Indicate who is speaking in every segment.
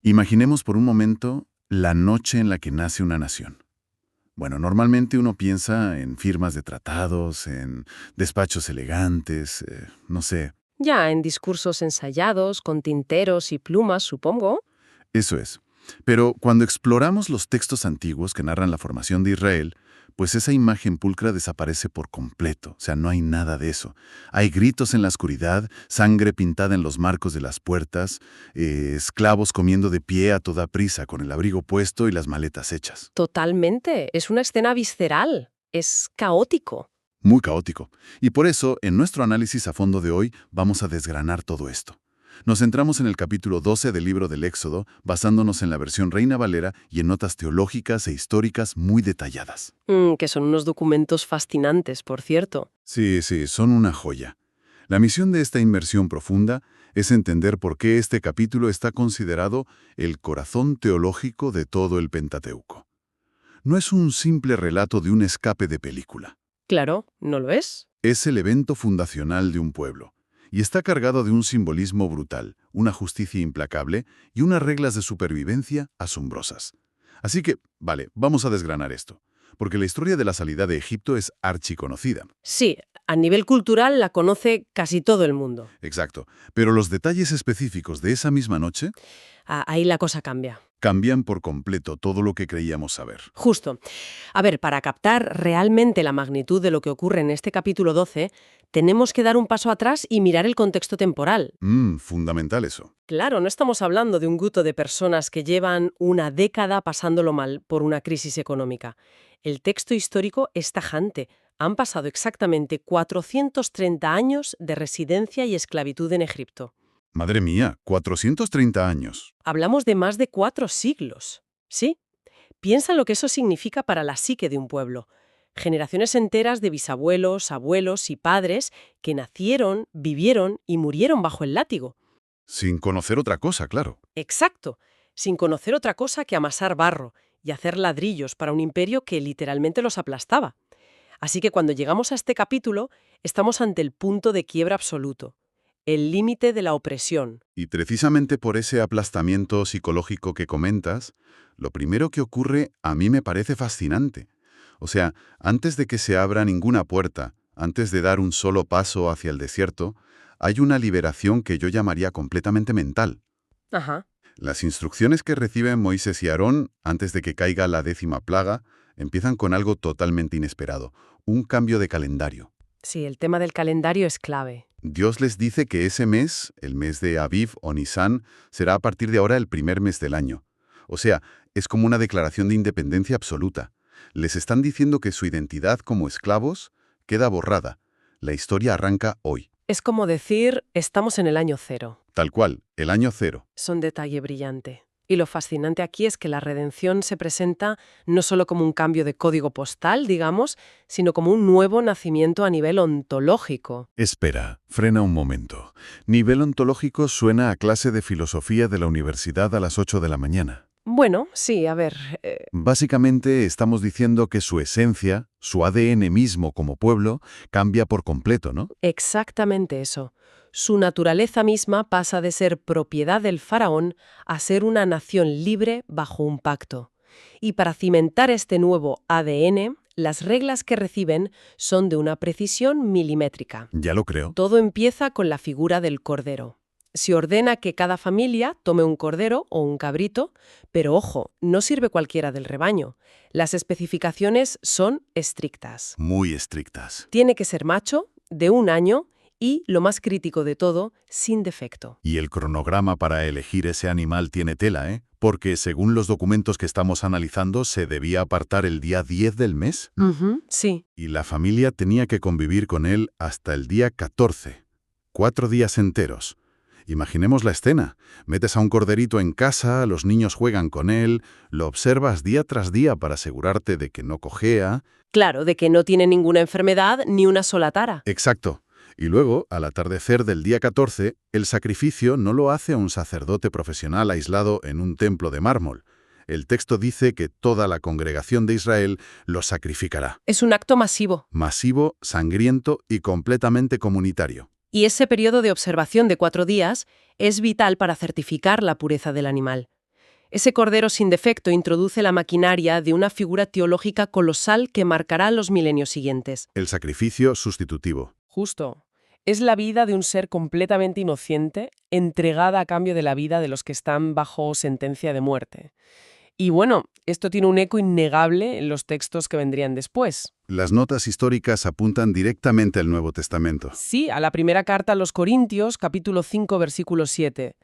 Speaker 1: Imaginemos por un momento la noche en la que nace una nación. Bueno, normalmente uno piensa en firmas de tratados, en despachos elegantes, no sé,
Speaker 2: Ya en discursos ensayados, con tinteros y plumas, supongo.
Speaker 1: eso es. Pero cuando exploramos los textos antiguos que narran la formación de Israel, pues esa imagen pulcra desaparece por completo, o sea, no hay nada de eso. Hay gritos en la oscuridad, sangre pintada en los marcos de las puertas, esclavos comiendo de pie a toda prisa con el abrigo puesto y las maletas hechas.
Speaker 2: Totalmente. Es una escena visceral. Es caótico.
Speaker 1: Muy caótico. Y por eso, en nuestro análisis a fondo de hoy, vamos a desgranar todo esto. Nos centramos en el capítulo 12 del libro del Éxodo, basándonos en la versión Reina Valera y en notas teológicas e históricas muy detalladas.
Speaker 2: Que son unos documentos fascinantes, por cierto.
Speaker 1: Sí, sí, son una joya. La misión de esta inmersión profunda es entender por qué este capítulo está considerado el corazón teológico de todo el Pentateuco. No es un simple relato de un escape de película.
Speaker 2: Claro, ¿no lo es?
Speaker 1: Es el evento fundacional de un pueblo, y está cargado de un simbolismo brutal, una justicia implacable y unas reglas de supervivencia asombrosas. Así que, vale, vamos a desgranar esto, porque la historia de la salida de Egipto es archiconocida.
Speaker 2: Sí, a nivel cultural la conoce casi todo el mundo.
Speaker 1: Exacto, pero los detalles específicos de esa misma noche
Speaker 2: Ahí la cosa cambia.
Speaker 1: cambian por completo todo lo que creíamos saber.
Speaker 2: Justo. A ver, para captar realmente la magnitud de lo que ocurre en este capítulo 12, tenemos que dar un paso atrás y mirar el contexto temporal.
Speaker 1: Fundamental eso.
Speaker 2: Claro, no estamos hablando de un grupo de personas que llevan una década pasándolo mal por una crisis económica. El texto histórico es tajante. Han pasado exactamente 430 años de residencia y esclavitud en Egipto.
Speaker 1: Madre mía, 430 años.
Speaker 2: Hablamos de más de 4 siglos. ¿Sí? Piensa en lo que eso significa para la psique de un pueblo. Generaciones enteras de bisabuelos, abuelos y padres que nacieron, vivieron y murieron bajo el látigo.
Speaker 1: Sin conocer otra cosa, claro.
Speaker 2: Exacto, sin conocer otra cosa que amasar barro y hacer ladrillos para un imperio que literalmente los aplastaba. Así que cuando llegamos a este capítulo, estamos ante el punto de quiebra absoluto, el límite de la opresión.
Speaker 1: Y precisamente por ese aplastamiento psicológico que comentas, lo primero que ocurre a mí me parece fascinante. O sea, antes de que se abra ninguna puerta, antes de dar un solo paso hacia el desierto, hay una liberación que yo llamaría completamente mental.
Speaker 2: Ajá.
Speaker 1: Las instrucciones que reciben Moisés y Aarón antes de que caiga la 10ª plaga empiezan con algo totalmente inesperado, un cambio de calendario.
Speaker 2: Sí, el tema del calendario es clave.
Speaker 1: Dios les dice que ese mes, el mes de Aviv o Nisan, será a partir de ahora el primer mes del año. O sea, es como una declaración de independencia absoluta. Les están diciendo que su identidad como esclavos queda borrada. La historia arranca hoy.
Speaker 2: Es como decir, estamos en el año cero.
Speaker 1: Tal cual, el año cero.
Speaker 2: Es un detalle brillante. Y lo fascinante aquí es que la redención se presenta no solo como un cambio de código postal, digamos, sino como un nuevo nacimiento a nivel ontológico.
Speaker 1: Espera, frena un momento. Nivel ontológico suena a clase de filosofía de la universidad a las 8 de la mañana.
Speaker 2: Bueno, sí, a ver.
Speaker 1: Básicamente estamos diciendo que su esencia, su ADN mismo como pueblo, cambia por completo, ¿no?
Speaker 2: Exactamente eso. Su naturaleza misma pasa de ser propiedad del faraón a ser una nación libre bajo un pacto. Y para cimentar este nuevo ADN, las reglas que reciben son de una precisión milimétrica.
Speaker 1: Ya lo creo.
Speaker 2: Todo empieza con la figura del cordero. Se ordena que cada familia tome un cordero o un cabrito, pero ojo, no sirve cualquiera del rebaño. Las especificaciones son estrictas.
Speaker 1: Muy estrictas.
Speaker 2: Tiene que ser macho, de 1 año y, lo más crítico de todo, sin defecto.
Speaker 1: Y el cronograma para elegir ese animal tiene tela, ¿eh? Porque según los documentos que estamos analizando, se debía apartar el día 10 del mes.
Speaker 2: Sí.
Speaker 1: Y la familia tenía que convivir con él hasta el día 14. 4 días enteros. Imaginemos la escena. Metes a un corderito en casa, los niños juegan con él, lo observas día tras día para asegurarte de que no cojea.
Speaker 2: Claro, de que no tiene ninguna enfermedad ni una sola tara.
Speaker 1: Exacto. Y luego, al atardecer del día 14, el sacrificio no lo hace un sacerdote profesional aislado en un templo de mármol. El texto dice que toda la congregación de Israel lo sacrificará.
Speaker 2: Es un acto masivo.
Speaker 1: Masivo, sangriento y completamente comunitario.
Speaker 2: Y ese periodo de observación de 4 días es vital para certificar la pureza del animal. Ese cordero sin defecto introduce la maquinaria de una figura teológica colosal que marcará los milenios siguientes.
Speaker 1: El sacrificio sustitutivo.
Speaker 3: Justo. Es la vida de un ser completamente inocente, entregada a cambio de la vida de los que están bajo sentencia de muerte. Y bueno, esto tiene un eco innegable en los textos que vendrían después.
Speaker 1: Las notas históricas apuntan directamente al Nuevo Testamento.
Speaker 3: Sí, a la primera carta a los Corintios, capítulo 5, versículo 7.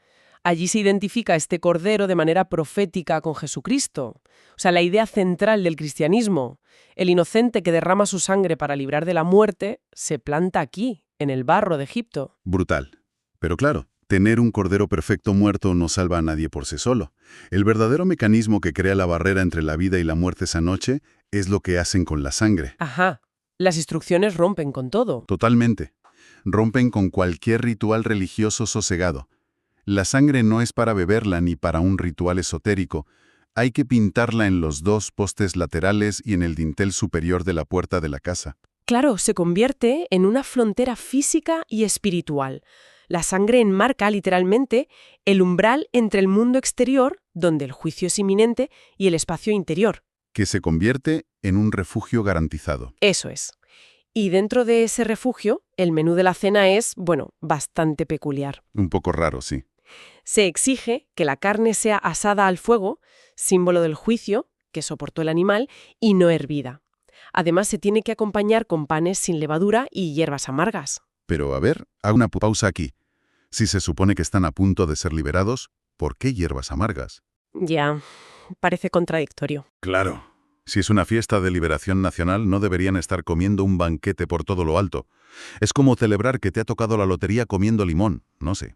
Speaker 3: Allí se identifica este cordero de manera profética con Jesucristo. O sea, la idea central del cristianismo. El inocente que derrama su sangre para librar de la muerte se planta aquí, en el barro de Egipto.
Speaker 1: Brutal. Pero claro, tener un cordero perfecto muerto no salva a nadie por sí solo. El verdadero mecanismo que crea la barrera entre la vida y la muerte esa noche es lo que hacen con la sangre.
Speaker 3: Ajá. Las instrucciones rompen con todo.
Speaker 1: Totalmente. Rompen con cualquier ritual religioso sosegado. La sangre no es para beberla ni para un ritual esotérico. Hay que pintarla en los dos postes laterales y en el dintel superior de la puerta de la casa.
Speaker 2: Claro, se convierte en una frontera física y espiritual. La sangre enmarca literalmente el umbral entre el mundo exterior, donde el juicio es inminente, y el espacio interior.
Speaker 1: Que se convierte en un refugio garantizado.
Speaker 2: Eso es. Y dentro de ese refugio, el menú de la cena es, bueno, bastante peculiar.
Speaker 1: Un poco raro, sí.
Speaker 2: Se exige que la carne sea asada al fuego, símbolo del juicio que soportó el animal, y no hervida. Además, se tiene que acompañar con panes sin levadura y hierbas amargas.
Speaker 1: Pero a ver, hago una pausa aquí. Si se supone que están a punto de ser liberados, ¿por qué hierbas amargas?
Speaker 2: Ya, parece contradictorio.
Speaker 1: Claro. Si es una fiesta de liberación nacional, no deberían estar comiendo un banquete por todo lo alto. Es como celebrar que te ha tocado la lotería comiendo limón, no sé.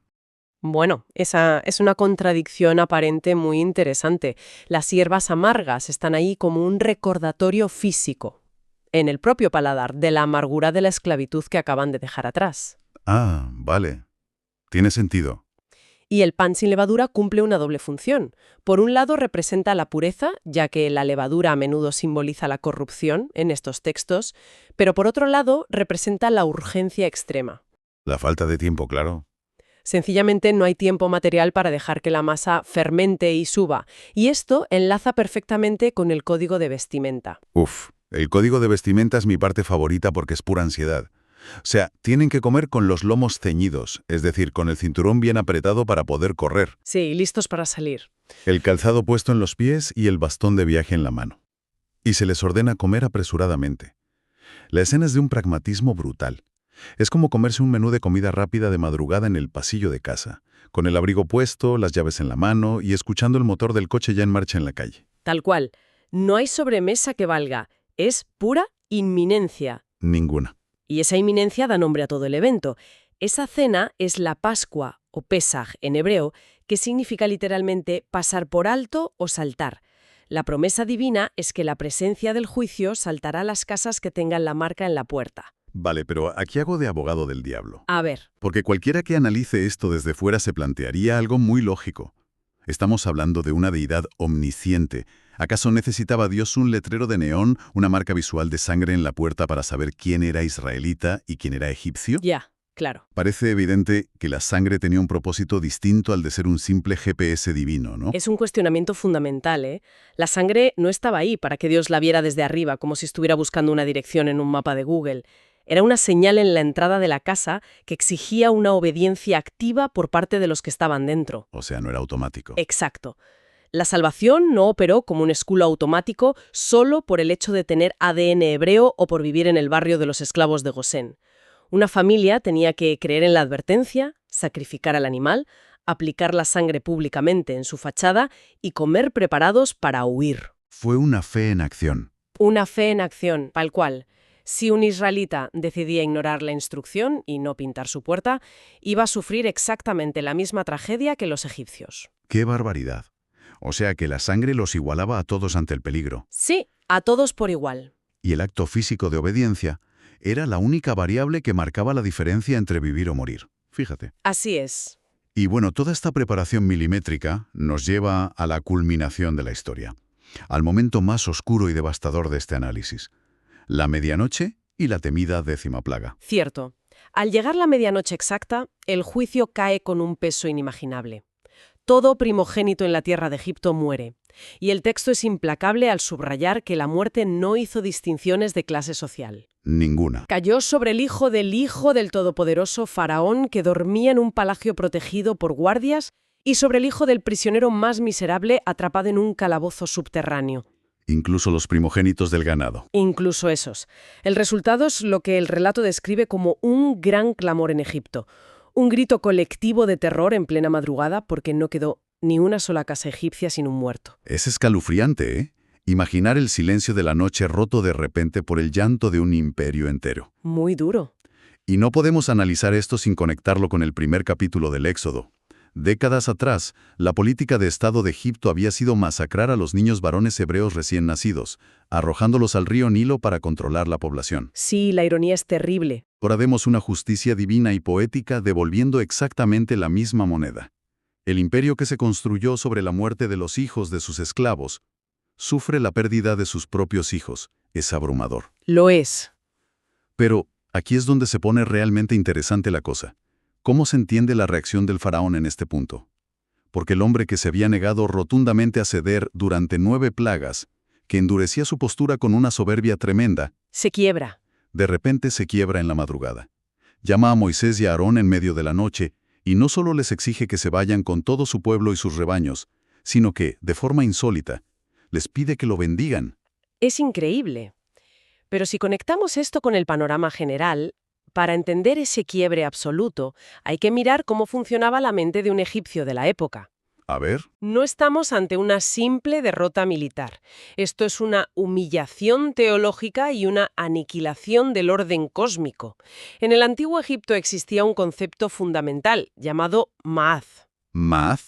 Speaker 2: Bueno, esa es una contradicción aparente muy interesante. Las hierbas amargas están ahí como un recordatorio físico, en el propio paladar, de la amargura de la esclavitud que acaban de dejar atrás.
Speaker 1: Ah, vale. Tiene sentido.
Speaker 2: Y el pan sin levadura cumple una doble función. Por un lado representa la pureza, ya que la levadura a menudo simboliza la corrupción en estos textos, pero por otro lado representa la urgencia extrema.
Speaker 1: La falta de tiempo, claro.
Speaker 2: Sencillamente no hay tiempo material para dejar que la masa fermente y suba, y esto enlaza perfectamente con el código de vestimenta.
Speaker 1: Uf, el código de vestimenta es mi parte favorita porque es pura ansiedad. O sea, tienen que comer con los lomos ceñidos, es decir, con el cinturón bien apretado para poder correr,
Speaker 2: Sí, listos para salir.
Speaker 1: el calzado puesto en los pies y el bastón de viaje en la mano. Y se les ordena comer apresuradamente. La escena es de un pragmatismo brutal. Es como comerse un menú de comida rápida de madrugada en el pasillo de casa, con el abrigo puesto, las llaves en la mano y escuchando el motor del coche ya en marcha en la calle.
Speaker 2: Tal cual. No hay sobremesa que valga. Es pura inminencia.
Speaker 1: Ninguna.
Speaker 2: Y esa inminencia da nombre a todo el evento. Esa cena es la Pascua, o Pesaj en hebreo, que significa literalmente pasar por alto o saltar. La promesa divina es que la presencia del juicio saltará a las casas que tengan la marca en la puerta.
Speaker 1: Vale, pero aquí hago de abogado del diablo.
Speaker 2: A ver,
Speaker 1: Porque cualquiera que analice esto desde fuera se plantearía algo muy lógico. Estamos hablando de una deidad omnisciente. ¿Acaso necesitaba Dios un letrero de neón, una marca visual de sangre en la puerta para saber quién era israelita y quién era egipcio?
Speaker 2: ya, claro.
Speaker 1: Parece evidente que la sangre tenía un propósito distinto al de ser un simple GPS divino, ¿no?
Speaker 2: Es un cuestionamiento fundamental, ¿eh? La sangre no estaba ahí para que Dios la viera desde arriba, como si estuviera buscando una dirección en un mapa de Google. Era una señal en la entrada de la casa que exigía una obediencia activa por parte de los que estaban dentro.
Speaker 1: O sea, no era automático.
Speaker 2: Exacto. La salvación no operó como un escudo automático solo por el hecho de tener ADN hebreo o por vivir en el barrio de los esclavos de Gosén. Una familia tenía que creer en la advertencia, sacrificar al animal, aplicar la sangre públicamente en su fachada y comer preparados para huir.
Speaker 1: Fue una fe en acción.
Speaker 2: Una fe en acción, tal cual. Si un israelita decidía ignorar la instrucción y no pintar su puerta, iba a sufrir exactamente la misma tragedia que los egipcios.
Speaker 1: ¡Qué barbaridad! O sea que la sangre los igualaba a todos ante el peligro.
Speaker 2: Sí, a todos por igual.
Speaker 1: Y el acto físico de obediencia era la única variable que marcaba la diferencia entre vivir o morir. Fíjate.
Speaker 2: Así es.
Speaker 1: Y bueno, toda esta preparación milimétrica nos lleva a la culminación de la historia, al momento más oscuro y devastador de este análisis. La medianoche y la temida 10ª plaga.
Speaker 2: Cierto. Al llegar la medianoche exacta, el juicio cae con un peso inimaginable. Todo primogénito en la tierra de Egipto muere. Y el texto es implacable al subrayar que la muerte no hizo distinciones de clase social.
Speaker 1: Ninguna.
Speaker 2: Cayó sobre el hijo del todopoderoso faraón que dormía en un palacio protegido por guardias y sobre el hijo del prisionero más miserable atrapado en un calabozo subterráneo.
Speaker 1: Incluso los primogénitos del ganado.
Speaker 2: Incluso esos. El resultado es lo que el relato describe como un gran clamor en Egipto. Un grito colectivo de terror en plena madrugada porque no quedó ni una sola casa egipcia sin un muerto.
Speaker 1: Es escalofriante, ¿eh? Imaginar el silencio de la noche roto de repente por el llanto de un imperio entero.
Speaker 2: Muy duro.
Speaker 1: Y no podemos analizar esto sin conectarlo con el primer capítulo del Éxodo. Décadas atrás, la política de Estado de Egipto había sido masacrar a los niños varones hebreos recién nacidos, arrojándolos al río Nilo para controlar la población.
Speaker 2: Sí, la ironía es terrible.
Speaker 1: Ahora vemos una justicia divina y poética devolviendo exactamente la misma moneda. El imperio que se construyó sobre la muerte de los hijos de sus esclavos sufre la pérdida de sus propios hijos. Es abrumador.
Speaker 2: Lo es.
Speaker 1: Pero aquí es donde se pone realmente interesante la cosa. ¿Cómo se entiende la reacción del faraón en este punto? Porque el hombre que se había negado rotundamente a ceder durante 9 plagas, que endurecía su postura con una soberbia tremenda,
Speaker 2: Se quiebra.
Speaker 1: de repente se quiebra en la madrugada. Llama a Moisés y a Aarón en medio de la noche, y no solo les exige que se vayan con todo su pueblo y sus rebaños, sino que, de forma insólita, les pide que lo bendigan.
Speaker 2: Es increíble. Pero si conectamos esto con el panorama general, para entender ese quiebre absoluto, hay que mirar cómo funcionaba la mente de un egipcio de la época.
Speaker 1: A ver,
Speaker 2: No estamos ante una simple derrota militar. Esto es una humillación teológica y una aniquilación del orden cósmico. En el antiguo Egipto existía un concepto fundamental llamado Ma'az.
Speaker 1: Math.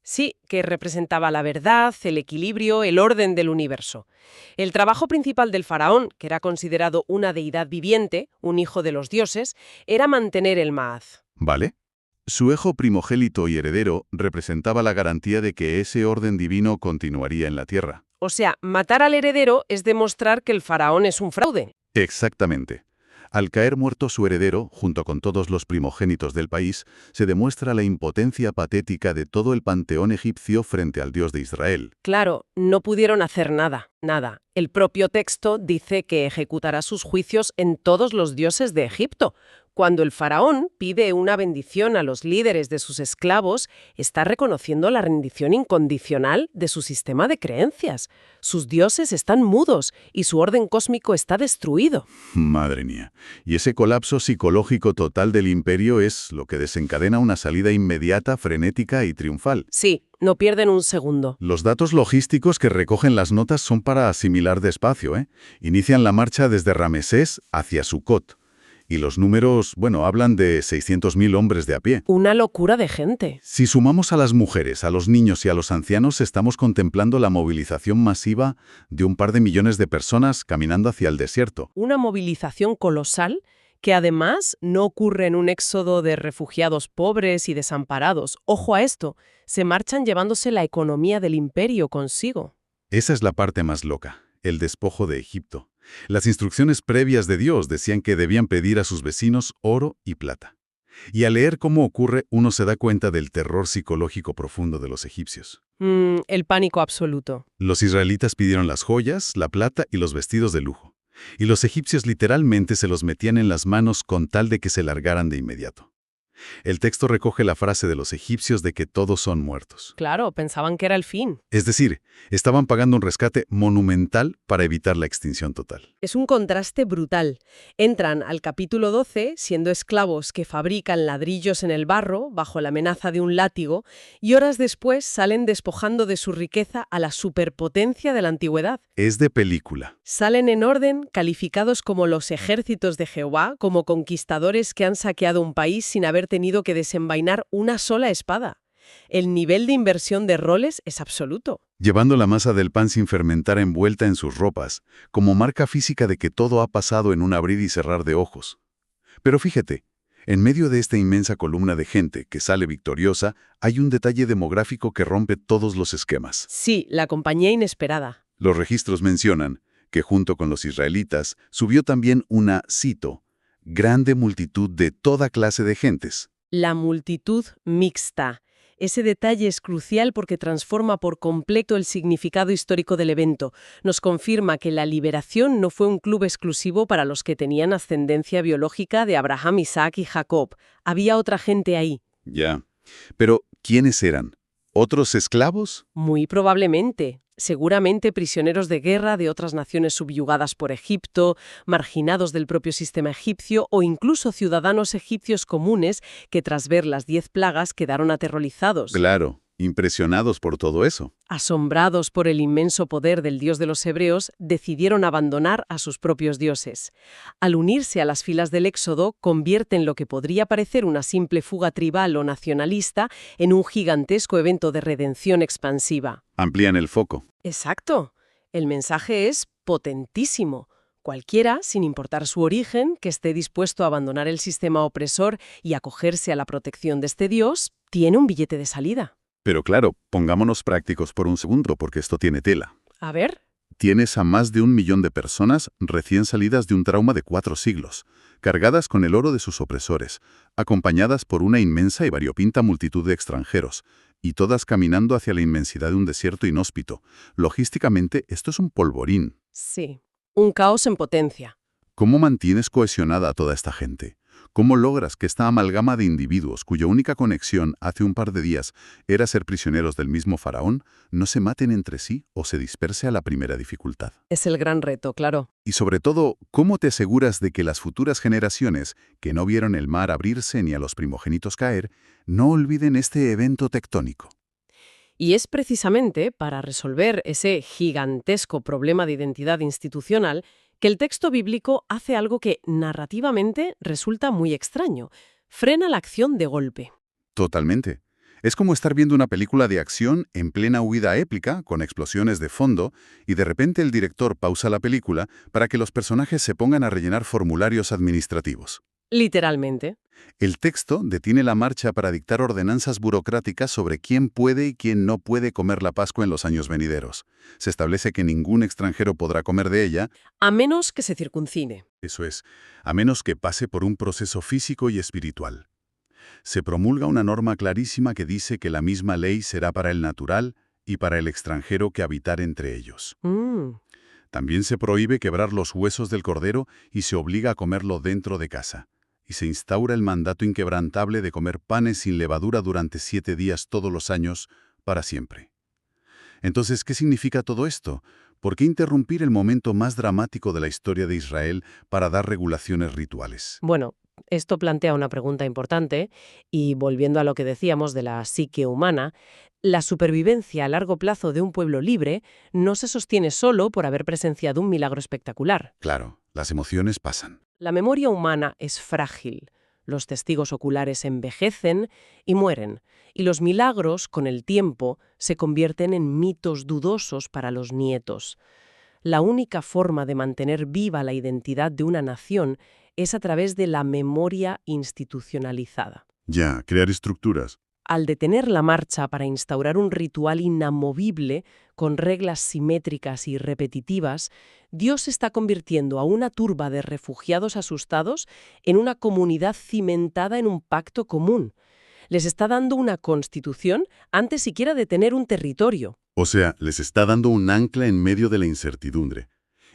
Speaker 2: Sí, que representaba la verdad, el equilibrio, el orden del universo. El trabajo principal del faraón, que era considerado una deidad viviente, un hijo de los dioses, era mantener el Ma'az.
Speaker 1: ¿Vale? Su hijo primogénito y heredero representaba la garantía de que ese orden divino continuaría en la tierra.
Speaker 2: O sea, matar al heredero es demostrar que el faraón es un fraude.
Speaker 1: Exactamente. Al caer muerto su heredero, junto con todos los primogénitos del país, se demuestra la impotencia patética de todo el panteón egipcio frente al Dios de Israel.
Speaker 2: Claro, no pudieron hacer nada, nada. El propio texto dice que ejecutará sus juicios en todos los dioses de Egipto. Cuando el faraón pide una bendición a los líderes de sus esclavos, está reconociendo la rendición incondicional de su sistema de creencias. Sus dioses están mudos y su orden cósmico está destruido.
Speaker 1: Madre mía. Y ese colapso psicológico total del imperio es lo que desencadena una salida inmediata, frenética y triunfal.
Speaker 2: Sí, no pierden un segundo.
Speaker 1: Los datos logísticos que recogen las notas son para asimilar despacio, ¿eh? Inician la marcha desde Ramesés hacia Sucot. Y los números, hablan de 600.000 hombres de a pie.
Speaker 2: Una locura de gente.
Speaker 1: Si sumamos a las mujeres, a los niños y a los ancianos, estamos contemplando la movilización masiva de un par de millones de personas caminando hacia el desierto.
Speaker 2: Una movilización colosal que además no ocurre en un éxodo de refugiados pobres y desamparados. Ojo a esto, se marchan llevándose la economía del imperio consigo.
Speaker 1: Esa es la parte más loca, el despojo de Egipto. Las instrucciones previas de Dios decían que debían pedir a sus vecinos oro y plata. Y al leer cómo ocurre, uno se da cuenta del terror psicológico profundo de los egipcios.
Speaker 2: El pánico absoluto.
Speaker 1: Los israelitas pidieron las joyas, la plata y los vestidos de lujo. Y los egipcios literalmente se los metían en las manos con tal de que se largaran de inmediato. El texto recoge la frase de los egipcios de que todos son muertos.
Speaker 2: Claro, pensaban que era el fin.
Speaker 1: Es decir, estaban pagando un rescate monumental para evitar la extinción total.
Speaker 2: Es un contraste brutal. Entran al capítulo 12 siendo esclavos que fabrican ladrillos en el barro bajo la amenaza de un látigo y horas después salen despojando de su riqueza a la superpotencia de la antigüedad.
Speaker 1: Es de película.
Speaker 2: Salen en orden, calificados como los ejércitos de Jehová, como conquistadores que han saqueado un país sin haber tenido que desenvainar una sola espada. El nivel de inversión de roles es absoluto.
Speaker 1: Llevando la masa del pan sin fermentar envuelta en sus ropas, como marca física de que todo ha pasado en un abrir y cerrar de ojos. Pero fíjate, en medio de esta inmensa columna de gente que sale victoriosa, hay un detalle demográfico que rompe todos los esquemas.
Speaker 2: Sí, la compañía inesperada.
Speaker 1: Los registros mencionan que junto con los israelitas subió también una, cito, grande multitud de toda clase de gentes.
Speaker 2: La multitud mixta. Ese detalle es crucial porque transforma por completo el significado histórico del evento. Nos confirma que la liberación no fue un club exclusivo para los que tenían ascendencia biológica de Abraham, Isaac y Jacob. Había otra gente ahí.
Speaker 1: Ya. Pero, ¿quiénes eran? ¿Otros esclavos?
Speaker 2: Muy probablemente. Seguramente prisioneros de guerra de otras naciones subyugadas por Egipto, marginados del propio sistema egipcio o incluso ciudadanos egipcios comunes que tras ver las 10 plagas quedaron aterrorizados.
Speaker 1: Claro, impresionados por todo eso.
Speaker 2: Asombrados por el inmenso poder del Dios de los hebreos, decidieron abandonar a sus propios dioses. Al unirse a las filas del Éxodo, convierten lo que podría parecer una simple fuga tribal o nacionalista en un gigantesco evento de redención expansiva.
Speaker 1: Amplían el foco.
Speaker 2: Exacto. El mensaje es potentísimo. Cualquiera, sin importar su origen, que esté dispuesto a abandonar el sistema opresor y acogerse a la protección de este Dios, tiene un billete de salida.
Speaker 1: Pero claro, pongámonos prácticos por un segundo porque esto tiene tela.
Speaker 2: A ver.
Speaker 1: Tienes a más de 1 millón de personas recién salidas de un trauma de 4 siglos, cargadas con el oro de sus opresores, acompañadas por una inmensa y variopinta multitud de extranjeros, y todas caminando hacia la inmensidad de un desierto inhóspito. Logísticamente, esto es un polvorín.
Speaker 2: Sí, un caos en potencia.
Speaker 1: ¿Cómo mantienes cohesionada a toda esta gente? ¿Cómo logras que esta amalgama de individuos, cuya única conexión hace un par de días era ser prisioneros del mismo faraón, no se maten entre sí o se disperse a la primera dificultad?
Speaker 2: Es el gran reto, claro.
Speaker 1: Y sobre todo, ¿cómo te aseguras de que las futuras generaciones, que no vieron el mar abrirse ni a los primogénitos caer, no olviden este evento tectónico?
Speaker 2: Y es precisamente para resolver ese gigantesco problema de identidad institucional que el texto bíblico hace algo que narrativamente resulta muy extraño. Frena la acción de golpe.
Speaker 1: Totalmente. Es como estar viendo una película de acción en plena huida épica, con explosiones de fondo, y de repente el director pausa la película para que los personajes se pongan a rellenar formularios administrativos.
Speaker 2: Literalmente.
Speaker 1: El texto detiene la marcha para dictar ordenanzas burocráticas sobre quién puede y quién no puede comer la Pascua en los años venideros. Se establece que ningún extranjero podrá comer de ella,
Speaker 2: A menos que se circuncide.
Speaker 1: eso es, a menos que pase por un proceso físico y espiritual. Se promulga una norma clarísima que dice que la misma ley será para el natural y para el extranjero que habitar entre ellos. También se prohíbe quebrar los huesos del cordero y se obliga a comerlo dentro de casa. Y se instaura el mandato inquebrantable de comer panes sin levadura durante 7 días todos los años, para siempre. Entonces, ¿qué significa todo esto? ¿Por qué interrumpir el momento más dramático de la historia de Israel para dar regulaciones rituales?
Speaker 2: Bueno, esto plantea una pregunta importante y, volviendo a lo que decíamos de la psique humana, la supervivencia a largo plazo de un pueblo libre no se sostiene solo por haber presenciado un milagro espectacular.
Speaker 1: Claro, las emociones pasan.
Speaker 2: La memoria humana es frágil. Los testigos oculares envejecen y mueren, y los milagros, con el tiempo, se convierten en mitos dudosos para los nietos. La única forma de mantener viva la identidad de una nación es a través de la memoria institucionalizada.
Speaker 1: Ya, crear estructuras.
Speaker 2: Al detener la marcha para instaurar un ritual inamovible, con reglas simétricas y repetitivas, Dios está convirtiendo a una turba de refugiados asustados en una comunidad cimentada en un pacto común. Les está dando una constitución antes siquiera de tener un territorio.
Speaker 1: O sea, les está dando un ancla en medio de la incertidumbre.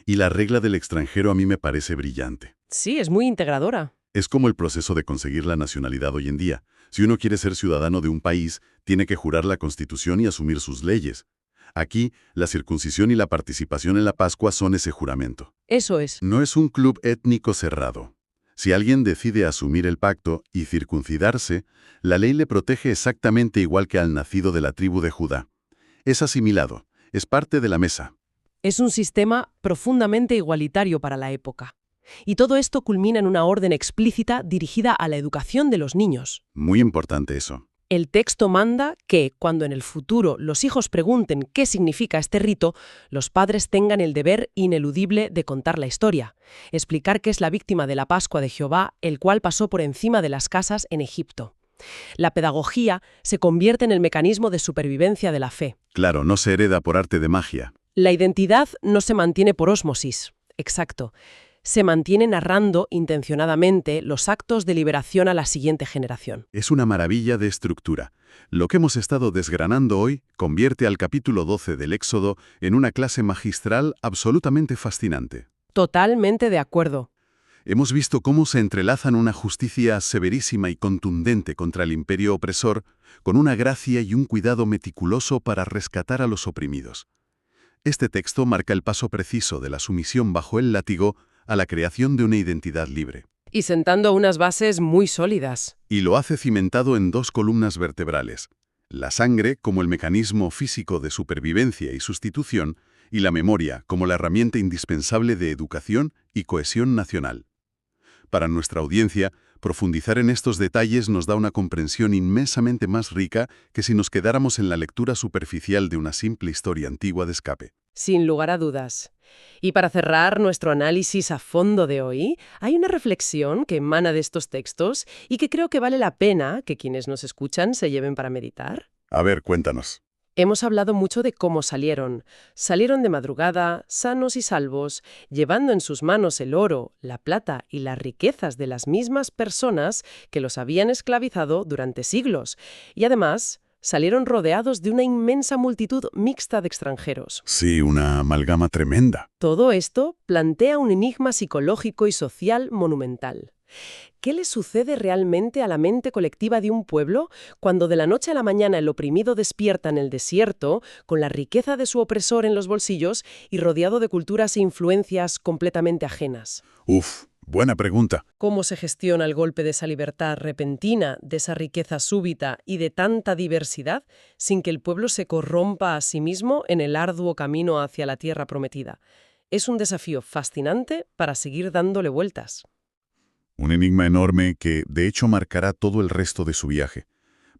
Speaker 1: Y la regla del extranjero a mí me parece brillante.
Speaker 2: Sí, es muy integradora.
Speaker 1: Es como el proceso de conseguir la nacionalidad hoy en día. Si uno quiere ser ciudadano de un país, tiene que jurar la Constitución y asumir sus leyes. Aquí, la circuncisión y la participación en la Pascua son ese juramento.
Speaker 2: Eso es.
Speaker 1: No es un club étnico cerrado. Si alguien decide asumir el pacto y circuncidarse, la ley le protege exactamente igual que al nacido de la tribu de Judá. Es asimilado, es parte de la mesa.
Speaker 2: Es un sistema profundamente igualitario para la época. Y todo esto culmina en una orden explícita dirigida a la educación de los niños.
Speaker 1: Muy importante eso.
Speaker 2: El texto manda que, cuando en el futuro los hijos pregunten qué significa este rito, los padres tengan el deber ineludible de contar la historia, explicar que es la víctima de la Pascua de Jehová, el cual pasó por encima de las casas en Egipto. La pedagogía se convierte en el mecanismo de supervivencia de la fe.
Speaker 1: Claro, no se hereda por arte de magia.
Speaker 2: La identidad no se mantiene por ósmosis. Exacto. Se mantiene narrando intencionadamente los actos de liberación a la siguiente generación.
Speaker 1: Es una maravilla de estructura. Lo que hemos estado desgranando hoy convierte al capítulo 12 del Éxodo en una clase magistral absolutamente fascinante.
Speaker 2: Totalmente de acuerdo.
Speaker 1: Hemos visto cómo se entrelazan una justicia severísima y contundente contra el imperio opresor, con una gracia y un cuidado meticuloso para rescatar a los oprimidos. Este texto marca el paso preciso de la sumisión bajo el látigo a la creación de una identidad libre.
Speaker 2: Y sentando unas bases muy sólidas.
Speaker 1: Y lo hace cimentado en dos columnas vertebrales: la sangre como el mecanismo físico de supervivencia y sustitución, y la memoria como la herramienta indispensable de educación y cohesión nacional. Para nuestra audiencia, profundizar en estos detalles nos da una comprensión inmensamente más rica que si nos quedáramos en la lectura superficial de una simple historia antigua de escape.
Speaker 2: Sin lugar a dudas. Y para cerrar nuestro análisis a fondo de hoy, hay una reflexión que emana de estos textos y que creo que vale la pena que quienes nos escuchan se lleven para meditar.
Speaker 1: A ver, cuéntanos.
Speaker 2: Hemos hablado mucho de cómo salieron. Salieron de madrugada, sanos y salvos, llevando en sus manos el oro, la plata y las riquezas de las mismas personas que los habían esclavizado durante siglos. Y además, salieron rodeados de una inmensa multitud mixta de extranjeros.
Speaker 1: Sí, una amalgama tremenda.
Speaker 2: Todo esto plantea un enigma psicológico y social monumental. ¿Qué le sucede realmente a la mente colectiva de un pueblo cuando de la noche a la mañana el oprimido despierta en el desierto, con la riqueza de su opresor en los bolsillos y rodeado de culturas e influencias completamente ajenas?
Speaker 1: Buena pregunta.
Speaker 2: ¿Cómo se gestiona el golpe de esa libertad repentina, de esa riqueza súbita y de tanta diversidad, sin que el pueblo se corrompa a sí mismo en el arduo camino hacia la tierra prometida? Es un desafío fascinante para seguir dándole vueltas.
Speaker 1: Un enigma enorme que, de hecho, marcará todo el resto de su viaje.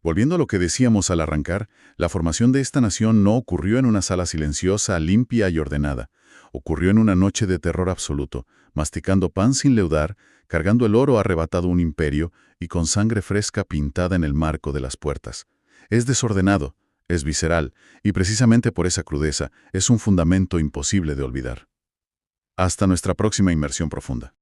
Speaker 1: Volviendo a lo que decíamos al arrancar, la formación de esta nación no ocurrió en una sala silenciosa, limpia y ordenada. Ocurrió en una noche de terror absoluto, masticando pan sin leudar, cargando el oro arrebatado a un imperio y con sangre fresca pintada en el marco de las puertas. Es desordenado, es visceral, y precisamente por esa crudeza es un fundamento imposible de olvidar. Hasta nuestra próxima inmersión profunda.